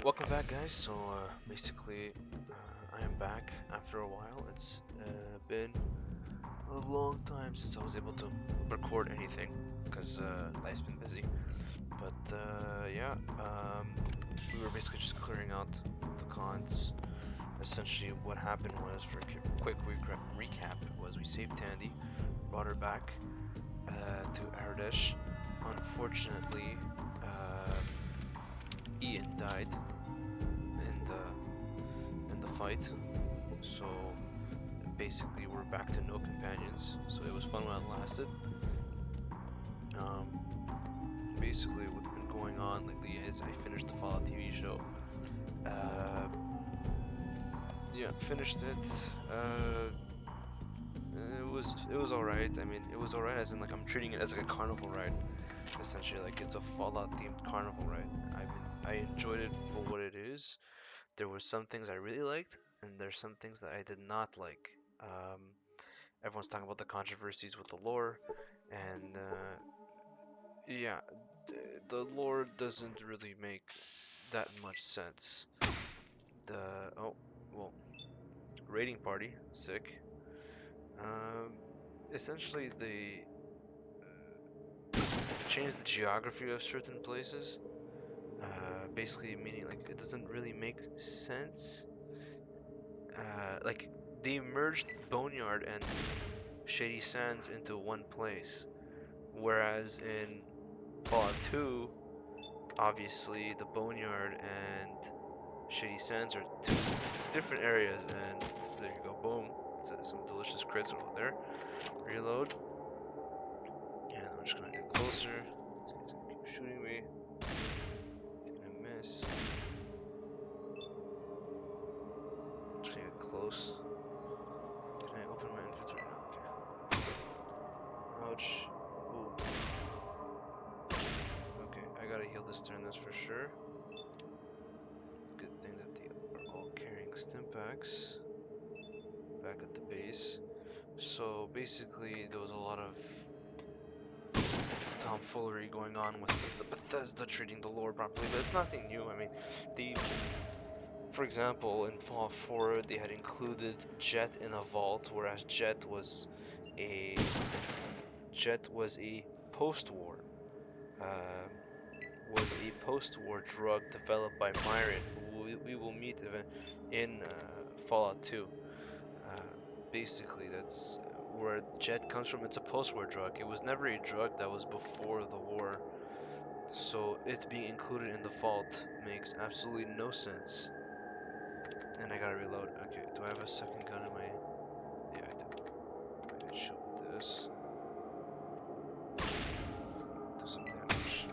Welcome back, guys. So basically, I am back after a while. It's been a long time since I was able to record anything because life's been busy. But yeah, we were basically just clearing out the cons. Essentially, what happened was, for a quick recap, was we saved Tandy, brought her back to Aradesh. Unfortunately, Ian died in the fight, so basically we're back to no companions. So it was fun while it lasted. Basically what's been going on lately is I finished the Fallout TV show. Yeah, finished it. It was alright. I mean, it was alright as in, like, I'm treating it as like a carnival ride. Essentially, like, it's a Fallout themed carnival ride. I enjoyed it for what it is. There were some things I really liked, and there's some things that I did not like. Everyone's talking about the controversies with the lore, and yeah, the lore doesn't really make that much sense. The oh, well, raiding party, sick. Um, Essentially they changed the geography of certain places. Basically meaning, like, it doesn't really make sense. Like, they merged Boneyard and Shady Sands into one place, whereas in Fallout 2, obviously the Boneyard and Shady Sands are two different areas, and there you go, boom. Some delicious crits over there. Reload. And I'm just gonna get closer. This guy's gonna keep shooting me. He's gonna miss. I'm just gonna get close. Can I open my inventory now? Okay. Ouch. Ooh. Okay, I gotta heal this turn, that's for sure. Good thing that they are all carrying stimpaks back at the base. So basically, there was a lot of tomfoolery going on with the Bethesda treating the lore properly, but it's nothing new. I mean, for example, in Fallout 4, they had included Jet in a vault, whereas a Jet was a post-war uh, drug developed by Myron, who we will meet in Fallout 2. Uh, Basically, that's where Jet comes from. It's a post-war drug. It was never a drug that was before the war, so it being included in the vault makes absolutely no sense. And I gotta reload. Okay, do I have a second gun in my... Yeah, I do. I can shoot this. Do some damage.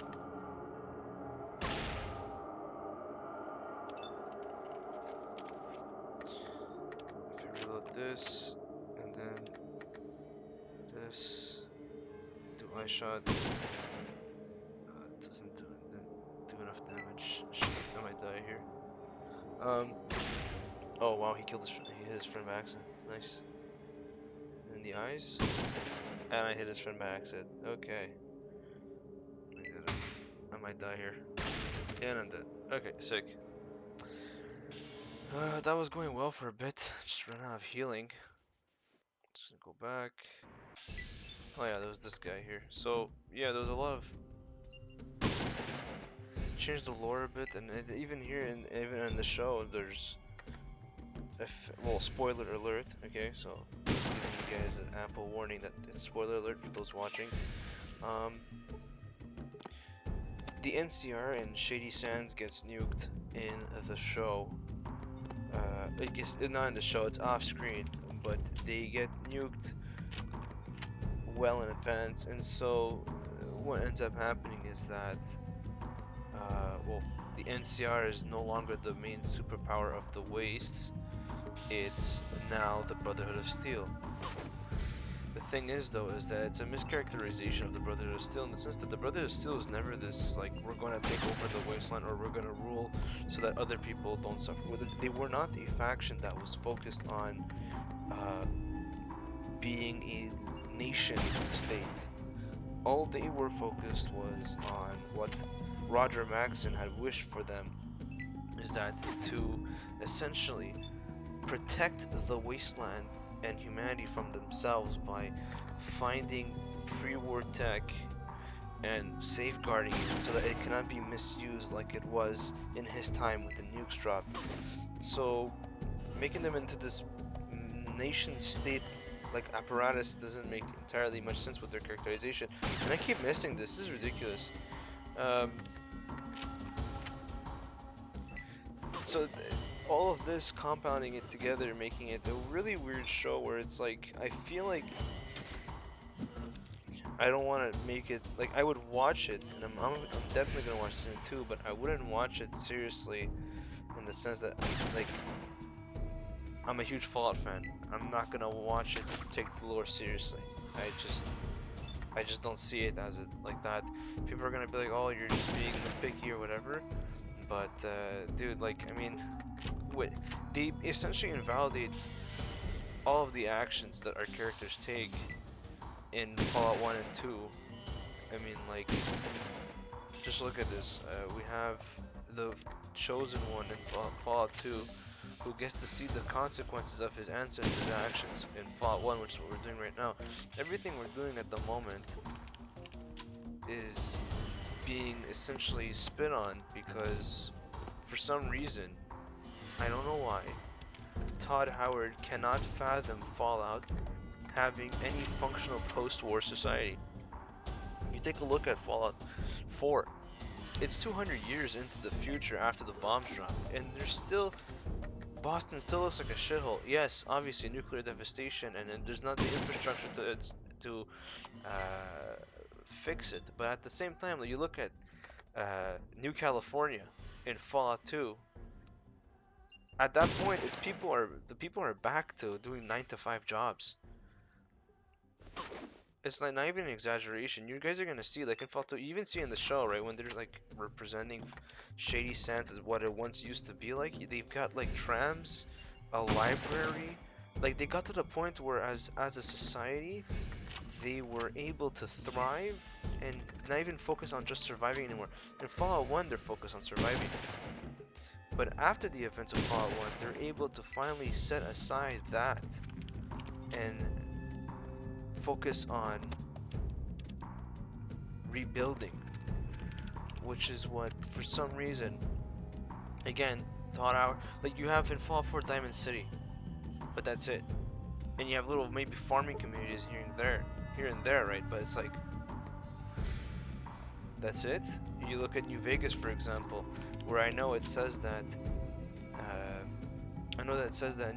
If I reload this, and then this, do eye shot. It doesn't do enough damage. Shit, I might die here. Oh wow, he hit his friend by accident. Nice. In the eyes, and I hit his friend by accident. Okay. I did it. I might die here. And I'm dead. Okay, sick. That was going well for a bit. Just ran out of healing. Just gonna go back. Oh yeah, there was this guy here. So yeah, there was a lot of changed the lore a bit, and even here, even in the show, there's well, spoiler alert. Okay, so giving you guys an ample warning that it's spoiler alert for those watching. The NCR in Shady Sands gets nuked in the show. I guess not in the show, it's off screen, but they get nuked well in advance, and so what ends up happening is that well, the NCR is no longer the main superpower of the Wastes. It's now the Brotherhood of Steel. The thing is, though, is that it's a mischaracterization of the Brotherhood of Steel, in the sense that the Brotherhood of Steel is never this, like, we're going to take over the Wasteland, or we're going to rule so that other people don't suffer. They were not a faction that was focused on being a nation state. All they were focused was on what Roger Maxson had wished for them, is that to essentially protect the wasteland and humanity from themselves by finding pre-war tech and safeguarding it so that it cannot be misused like it was in his time when the nukes dropped. So making them into this nation state like apparatus doesn't make entirely much sense with their characterization. And I keep missing this. This is ridiculous. Um, so all of this compounding it together, making it a really weird show where it's like I feel like I don't want to make it like I would watch it, and I'm definitely gonna watch season 2, but I wouldn't watch it seriously in the sense that like I'm a huge Fallout fan. I'm not gonna watch it take the lore seriously. I just don't see it as it like that. People are gonna be like, oh, you're just being picky or whatever. But dude, like I mean, what they essentially invalidate all of the actions that our characters take in Fallout 1 and 2. I mean, like, just look at this. We have the chosen one in Fallout 2 who gets to see the consequences of his ancestors' actions in Fallout 1, which is what we're doing right now. Everything we're doing at the moment is being essentially spit on because for some reason, I don't know why, Todd Howard cannot fathom Fallout having any functional post-war society. You take a look at Fallout 4. It's 200 years into the future after the bombs dropped, and there's still Boston still looks like a shithole. Yes, obviously nuclear devastation, and there's not the infrastructure to fix it. But at the same time, you look at New California in Fallout 2. At that point, the people are back to doing 9 to 5 jobs. It's like not even an exaggeration. You guys are gonna see, like in Fallout 2, you even see in the show, right, when they're like representing Shady Sands as what it once used to be like. They've got like trams, a library. Like they got to the point where, as a society, they were able to thrive and not even focus on just surviving anymore. In Fallout 1, they're focused on surviving. But after the events of Fallout 1, they're able to finally set aside that and focus on rebuilding, which is what, for some reason, again, Todd Howard, like you have in Fallout 4 Diamond City, but that's it. And you have little maybe farming communities here and there, right? But it's like, that's it. You look at New Vegas, for example, where I know it says that,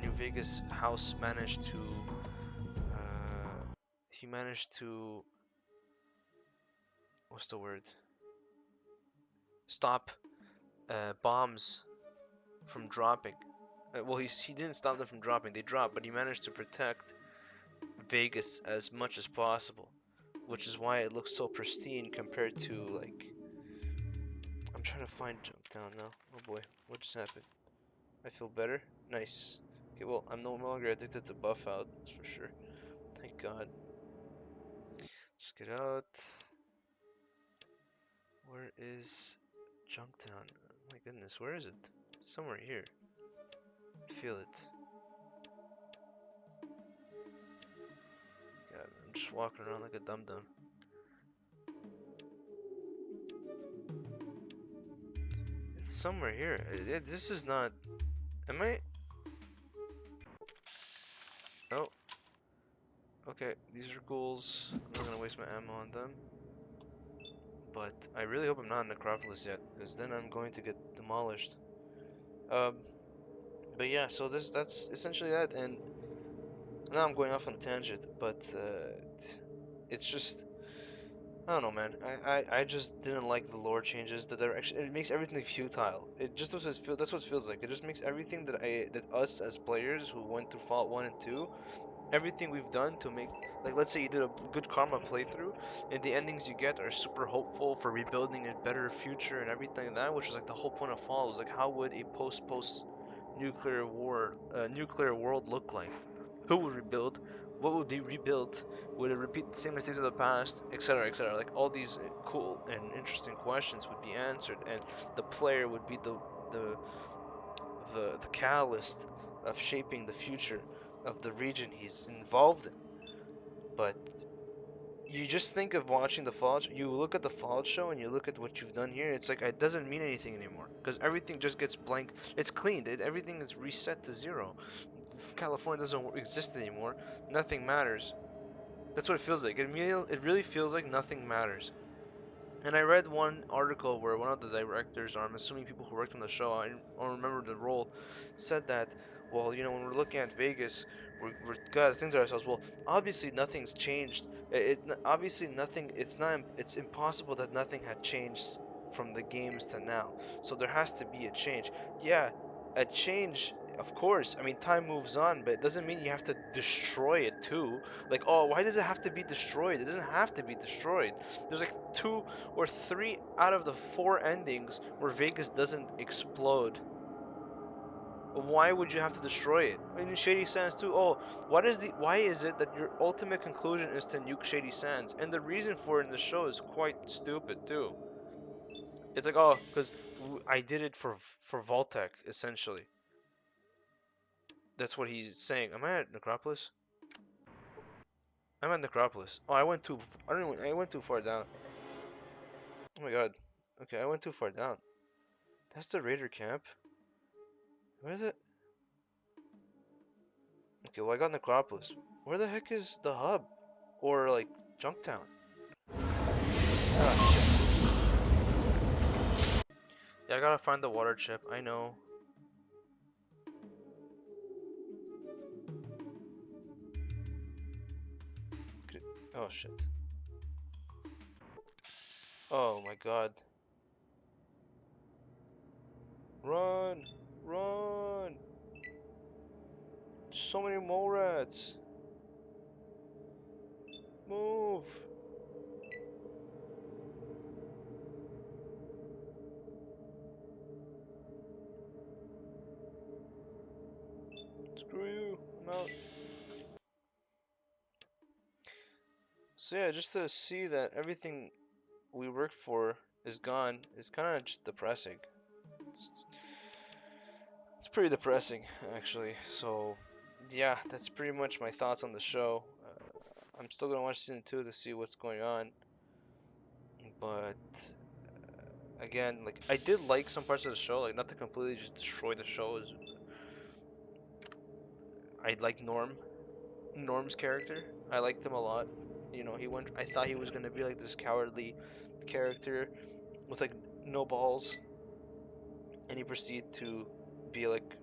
New Vegas House managed to, he managed to, what's the word? Stop bombs from dropping. Well, he didn't stop them from dropping. They dropped, but he managed to protect Vegas as much as possible, which is why it looks so pristine compared to like. I'm trying to find Junktown now. Oh boy, what just happened? I feel better. Nice. Okay, well, I'm no longer addicted to buff out. That's for sure. Thank God. Just get out. Where is Junktown? My goodness, where is it? Somewhere here. Feel it. God, I'm just walking around like a dum-dum. It's somewhere here. This is not... Am I... Oh. Okay, these are ghouls. I'm not gonna waste my ammo on them. But I really hope I'm not in Necropolis yet, because then I'm going to get demolished. Um, but yeah, so that's essentially that, and now I'm going off on a tangent, but it's just... I don't know, man. I just didn't like the lore changes, the direction. It makes everything futile. It just does feel. That's what it feels like. It just makes everything that us as players who went through Fallout 1 and 2, everything we've done to make, like, let's say you did a good karma playthrough, and the endings you get are super hopeful for rebuilding a better future and everything like that, which is like the whole point of Fallout. Was like, how would a post nuclear war, nuclear world look like? Who would rebuild? What would be rebuilt? Would it repeat the same mistakes of the past, etc., etc.? Like all these cool and interesting questions would be answered, and the player would be the the catalyst of shaping the future of the region he's involved in. But you just think of watching the Fallout. You look at the Fallout show and you look at what you've done here. It's like it doesn't mean anything anymore because everything just gets blank. It's cleaned. Everything is reset to zero. California doesn't exist anymore. Nothing matters. That's what it feels like. It really feels like nothing matters. And I read one article where one of the directors, or I'm assuming people who worked on the show, I don't remember the role, said that, well, when we're looking at Vegas, we're gotta think to ourselves, well, obviously nothing's changed. Obviously nothing. It's impossible that nothing had changed from the games to now. So there has to be a change. Yeah, a change. Of course. I mean, time moves on, but it doesn't mean you have to destroy it too. Like, oh, why does it have to be destroyed? It doesn't have to be destroyed. There's like two or three out of the four endings where Vegas doesn't explode. Why would you have to destroy it? I mean, Shady Sands too. Oh, why is it that your ultimate conclusion is to nuke Shady Sands? And the reason for it in the show is quite stupid too. It's like, oh, because I did it for Vault-Tec essentially. That's what he's saying. Am I at Necropolis? I'm at Necropolis. Oh, I don't even, I went too far down. Oh my god. Okay, I went too far down. That's the Raider camp. Where is it? Okay, well I got Necropolis. Where the heck is the hub? Or like Junktown? Ah shit. Yeah, I gotta find the water chip. I know. Oh shit. Oh my god. Run! Run! So many mole rats. Move! Screw you. I'm out. So yeah, just to see that everything we worked for is gone is kind of just depressing. It's, it's pretty depressing, actually. So, yeah, that's pretty much my thoughts on the show. I'm still gonna watch season 2 to see what's going on, but again, like I did like some parts of the show, like not to completely just destroy the show. Is I like Norm's character. I liked him a lot. He went. I thought he was gonna be like this cowardly character with like no balls, and he proceeded to be like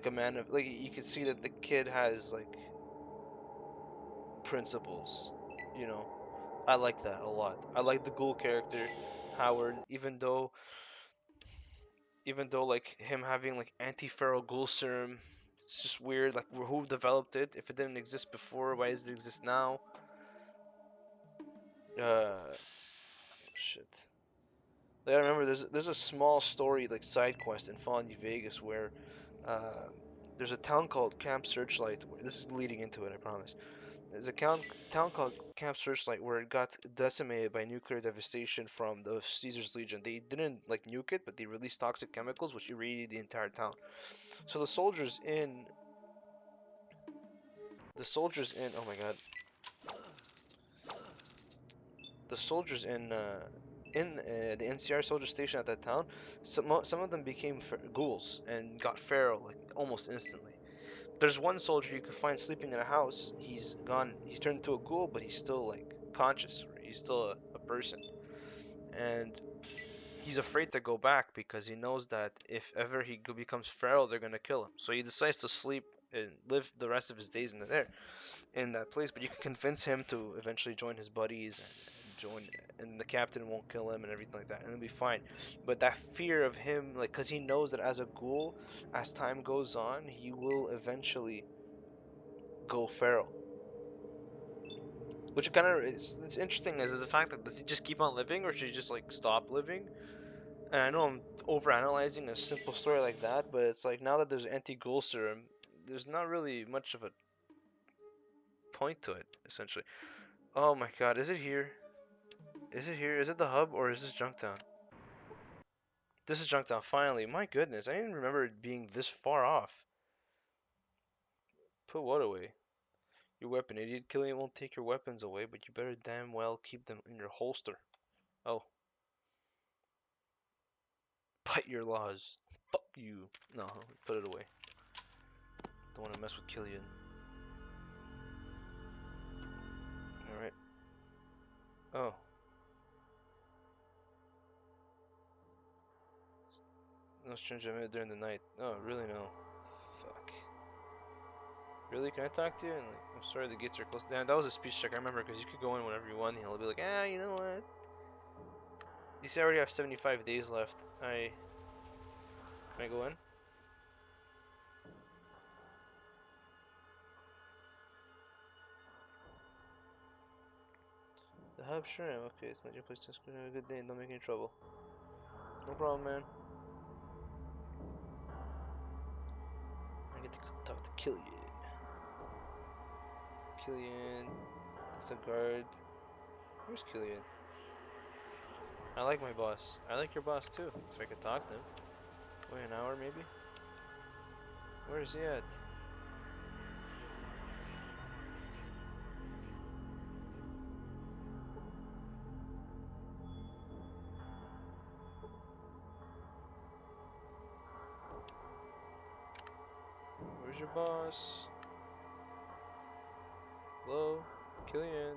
a man of like you could see that the kid has like principles. You know, I like that a lot. I like the ghoul character, Howard, even though like him having like anti-feral ghoul serum, it's just weird. Like who developed it? If it didn't exist before, why does it exist now? Shit. Like, I remember there's a small story like side quest in Fallout New Vegas where uh, there's a town called Camp Searchlight. This is leading into it, I promise. There's a town called Camp Searchlight where it got decimated by nuclear devastation from the Caesar's Legion. They didn't like nuke it, but they released toxic chemicals which irradiated the entire town. So the soldiers in oh my god, the soldiers in the NCR soldier station at that town, some of them became ghouls and got feral like almost instantly. There's one soldier you could find sleeping in a house. He's gone. He's turned into a ghoul, but he's still like conscious. Right? He's still a person, and he's afraid to go back because he knows that if ever he becomes feral, they're gonna kill him. So he decides to sleep and live the rest of his days in that place. But you can convince him to eventually join his buddies and join, and the captain won't kill him and everything like that, and it'll be fine. But that fear of him, like, because he knows that as a ghoul, as time goes on, he will eventually go feral. Which kind of it's interesting is the fact that does he just keep on living or should he just like stop living? And I know I'm overanalyzing a simple story like that, but it's like now that there's anti-ghoul serum, there's not really much of a point to it, essentially. Oh my god, is it here? Is it here? Is it the hub or is this Junktown? This is Junktown, finally. My goodness, I didn't remember it being this far off. Put what away? Your weapon, idiot. Killing it won't take your weapons away, but you better damn well keep them in your holster. Oh. Bite your laws. Fuck you. No, put it away. Don't want to mess with Killian. Alright. Oh. No strange I met during the night. Oh, really? No. Fuck. Really? Can I talk to you? And like, I'm sorry the gates are closed. Damn, that was a speech check. I remember because you could go in whenever you want. And he'll be like, ah, you know what? You see, I already have 75 days left. Can I go in? The hub, sure. Okay, it's not your place to have a good day and don't make any trouble. No problem, man. I get to talk to Killian. Killian. That's a guard. Where's Killian? I like my boss. I like your boss too. If I could talk to him. Wait, an hour maybe? Where is he at? Where's your boss? Hello? Killian?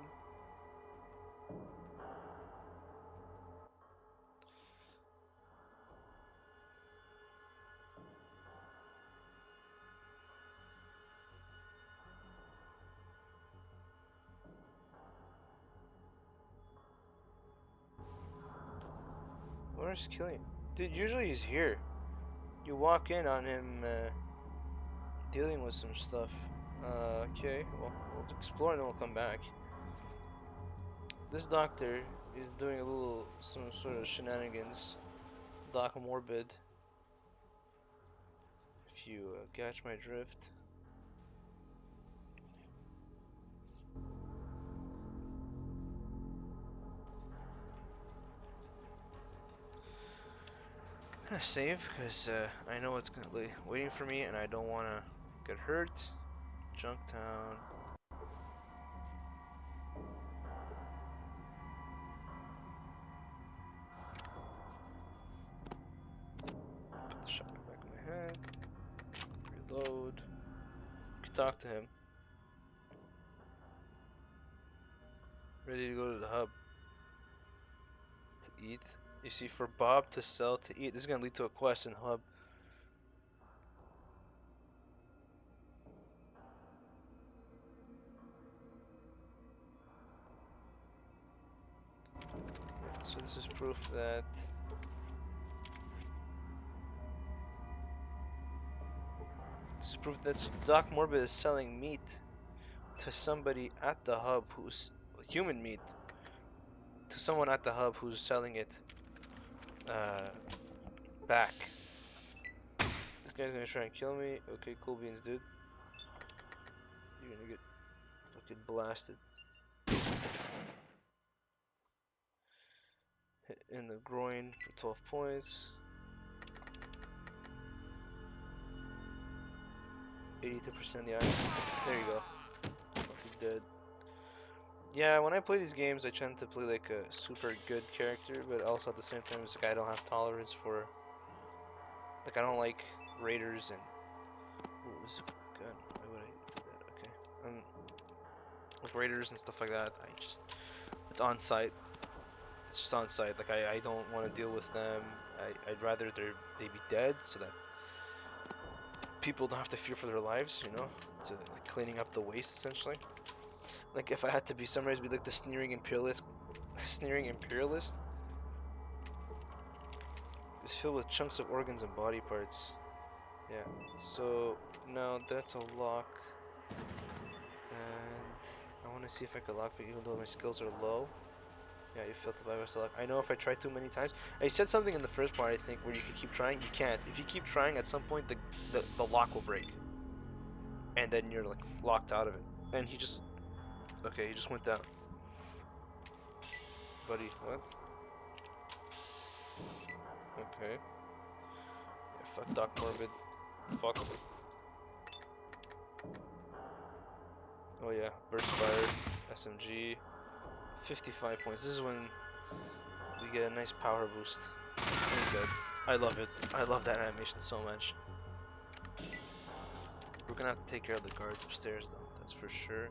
Where's Killian? Dude, usually he's here. You walk in on him dealing with some stuff. Okay, well, we'll explore and then we'll come back. This doctor is doing a little, some sort of shenanigans. Doc Morbid. If you catch my drift. I'm gonna save because I know it's gonna be waiting for me and I don't want to get hurt. Junktown. Put the shotgun back in my head. Reload. You can talk to him. Ready to go to the hub. To eat. You see, for Bob to sell to eat. This is gonna lead to a quest in hub. So this is proof that Doc Morbid is selling meat to somebody at the hub who's human meat to someone at the hub who's selling it back. This guy's gonna try and kill me. Okay, cool beans, dude. You're gonna get fucking blasted. Hit in the groin for 12 points. 82% in the eyes. There you go. Fucking dead. Yeah, when I play these games, I tend to play like a super good character, but also at the same time, it's like I don't have tolerance for. Like, I don't like raiders and. Ooh, this is a gun. Why would I do that? Okay. Like raiders and stuff like that, I just. It's on site. It's just on site. Like, I don't want to deal with them. I'd rather they be dead so that people don't have to fear for their lives, you know? To like, cleaning up the waste, essentially. Like, if I had to be summarized, be like the sneering imperialist. Sneering imperialist. It's filled with chunks of organs and body parts. Yeah. So now that's a lock, and I want to see if I can lock it, even though my skills are low. Yeah, you failed to bypass the lock. I know if I try too many times. I said something in the first part, I think, where you can keep trying. You can't. If you keep trying, at some point the lock will break, and then you're like locked out of it. And he just. Okay, he just went down. Buddy, what? Okay. Yeah, fuck Doc Morbid. Fuck him. Oh yeah, Burst Fire, SMG, 55 points. This is when we get a nice power boost. And he's dead. I love it. I love that animation so much. We're gonna have to take care of the guards upstairs though, that's for sure.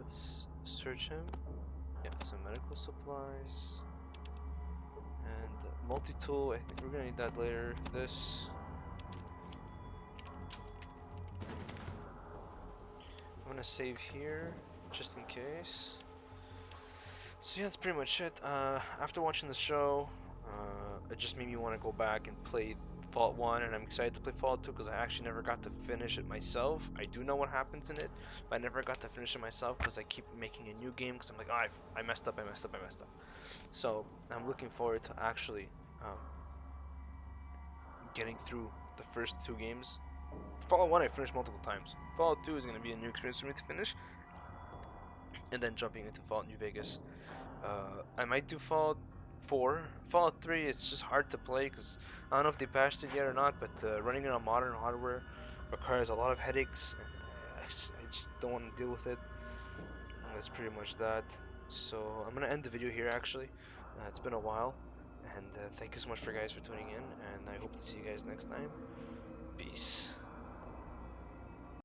Let's search him. Yeah, some medical supplies. And multi-tool, I think we're gonna need that later. This. I'm gonna save here, just in case. So yeah, that's pretty much it. After watching the show, it just made me want to go back and play Fallout 1, and I'm excited to play Fallout 2 because I actually never got to finish it myself. I do know what happens in it, but I never got to finish it myself because I keep making a new game because I'm like, oh, I messed up, I messed up, I messed up. So I'm looking forward to actually getting through the first two games. Fallout 1 I finished multiple times. Fallout 2 is going to be a new experience for me to finish, and then jumping into Fallout New Vegas. I might do Fallout 4. Fallout 3 is just hard to play because I don't know if they patched it yet or not, but running it on modern hardware requires a lot of headaches, and I just don't want to deal with it. And that's pretty much that. So I'm gonna end the video here actually. It's been a while, and thank you so much for guys for tuning in, and I hope to see you guys next time. Peace.